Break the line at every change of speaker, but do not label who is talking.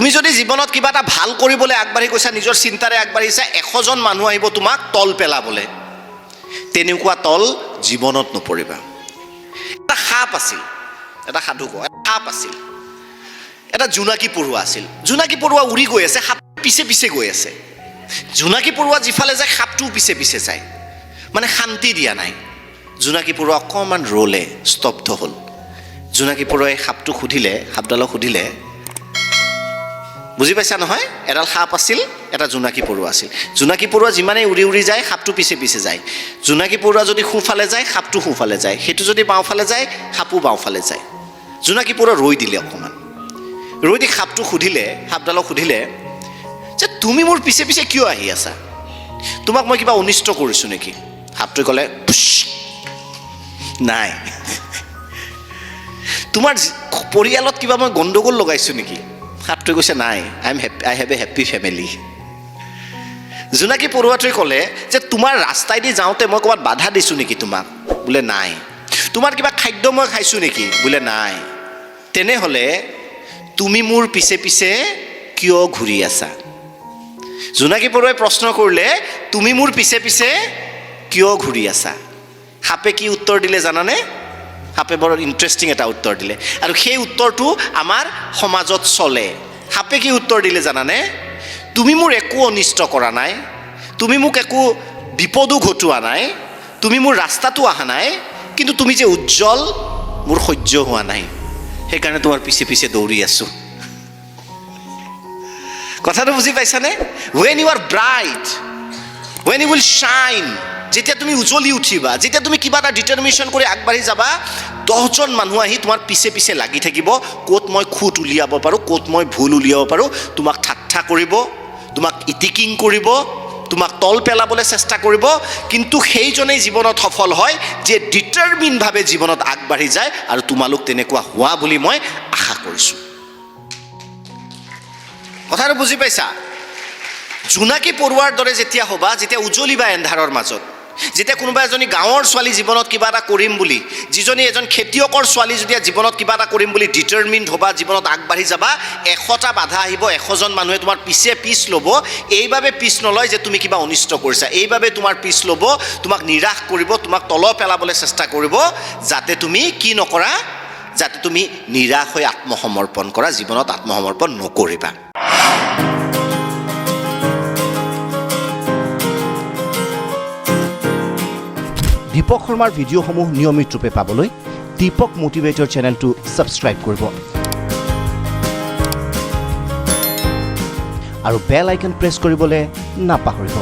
তুমি যদি জীৱনত কিবা এটা ভাল কৰিবলৈ আগবাঢ়ি গৈছা, নিজৰ চিন্তাৰে আগবাঢ়িছা, 100জন মানুহ আহিব তোমাক তল পেলাবলৈ, তেনেকুৱা তল জীৱনত নপৰিবা। এটা সাপ আছিল, এটা সাধু কয়, এটা সাপ আছিল, এটা জোনাকী পৰুৱা আছিল। জোনাকী পৰুৱা উৰি গৈ আছে, সাপ পিছে পিছে গৈ আছে। জোনাকী পৰুৱা যিফালে যায় সাপটোও পিছে পিছে যায়, মানে শান্তি দিয়া নাই। জোনাকী পৰুৱা অকণমান ৰ'লে, স্তব্ধ হ'ল। জোনাকী পৰুৱাই সাপটোক সুধিলে, সাপডালক সুধিলে, বুজি পাইছা নহয়? এডাল সাপ আছিল, এটা জোনাকী পৰুৱা আছিল। জোনাকী পৰুৱা যিমানেই উৰি উৰি যায় সাপটো পিছে পিছে যায়। জোনাকী পৰুৱা যদি সোঁফালে যায় সাপটো সোঁফালে যায়, সেইটো যদি বাওঁফালে যায় সাপো বাওঁফালে যায়। জোনাকী পৰুৱা ৰৈ দিলে অকণমান, ৰৈ দি সাপটো সুধিলে, সাপডালক সুধিলে যে তুমি মোৰ পিছে পিছে কিয় আহি আছা? তোমাক মই কিবা অনিষ্ট কৰিছোঁ নেকি? সাপটোৱে ক'লে নাই। তোমাৰ পৰিয়ালত কিবা মই গণ্ডগোল লগাইছোঁ নেকি? সাপটোৱে কৈছে নাই, আই হেভ এ হেপ্পী ফেমিলি। জোনাকী পৰুৱাটোৱে ক'লে যে তোমাৰ ৰাস্তাইদি যাওঁতে মই ক'ৰবাত বাধা দিছোঁ নেকি তোমাক? বোলে নাই। তোমাৰ কিবা খাদ্য মই খাইছোঁ নেকি? বোলে নাই। তেনেহ'লে তুমি মোৰ পিছে পিছে কিয় ঘূৰি আছা? জোনাকী পৰুৱাই প্ৰশ্ন কৰিলে, তুমি মোৰ পিছে পিছে কিয় ঘূৰি আছা? সাপে কি উত্তৰ দিলে জানানে? সাপে বৰ ইণ্টাৰেষ্টিং এটা উত্তৰ দিলে, আৰু সেই উত্তৰটো আমাৰ সমাজত চলে। সাপে কি উত্তৰ দিলে জানানে? তুমি মোৰ একো অনিষ্ট কৰা নাই, তুমি মোক একো বিপদো ঘটোৱা নাই, তুমি মোৰ ৰাস্তাটো অহা নাই, কিন্তু তুমি যে উজ্জ্বল মোৰ সহ্য হোৱা নাই, সেইকাৰণে তোমাৰ পিছে পিছে দৌৰি আছোঁ। কথাটো বুজি পাইছানে? when you are bright, when you will shine, যেতিয়া তুমি উজ্বলি উঠিবা, যেতিয়া তুমি কিবা এটা ডিটাৰমিনেশ্যন কৰি আগবাঢ়ি যাবা, 10জন মানুহ আহি তোমাৰ পিছে পিছে লাগি থাকিব, ক'ত মই খুঁত উলিয়াব পাৰোঁ, ক'ত মই ভুল উলিয়াব পাৰোঁ, তোমাক ঠাট্টা কৰিব, তোমাক ইটিকিং কৰিব, তোমাক তল পেলাবলৈ চেষ্টা কৰিব। কিন্তু সেইজনেই জীৱনত সফল হয় যে ডিটাৰমিনভাৱে জীৱনত আগবাঢ়ি যায়, আৰু তোমালোক তেনেকুৱা হোৱা বুলি মই আশা কৰিছোঁ। কথাটো বুজি পাইছা? জোনাকী পৰুৱাৰ দৰে যেতিয়া হ'বা, যেতিয়া উজ্বলিবা এন্ধাৰৰ মাজত, যেতিয়া কোনোবা এজনী গাঁৱৰ ছোৱালী জীৱনত কিবা এটা কৰিম বুলি, যিজনী এজন খেতিয়কৰ ছোৱালী যেতিয়া জীৱনত কিবা এটা কৰিম বুলি ডিটাৰমিণ্ড হ'বা, জীৱনত আগবাঢ়ি যাবা, 100টা বাধা আহিব, 100জন মানুহে তোমাৰ পিছে পিছ ল'ব। এইবাবে পিছ নলয় যে তুমি কিবা অনিষ্ট কৰিছা, এইবাবে তোমাৰ পিছ ল'ব, তোমাক নিৰাশ কৰিব, তোমাক তল পেলাবলৈ চেষ্টা কৰিব, যাতে তুমি কি নকৰা, যাতে তুমি নিৰাশ হৈ আত্মসমৰ্পণ কৰা, জীৱনত আত্মসমৰ্পণ নকৰিবা। দীপক শৰ্মাৰ ভিডিঅ'সমূহ নিয়মিত ৰূপে পাবলৈ দীপক মটিভেটৰ চেনেলটো ছাবস্ক্ৰাইব কৰিব আৰু বেল আইকন প্ৰেছ কৰিবলৈ নাপাহৰিব।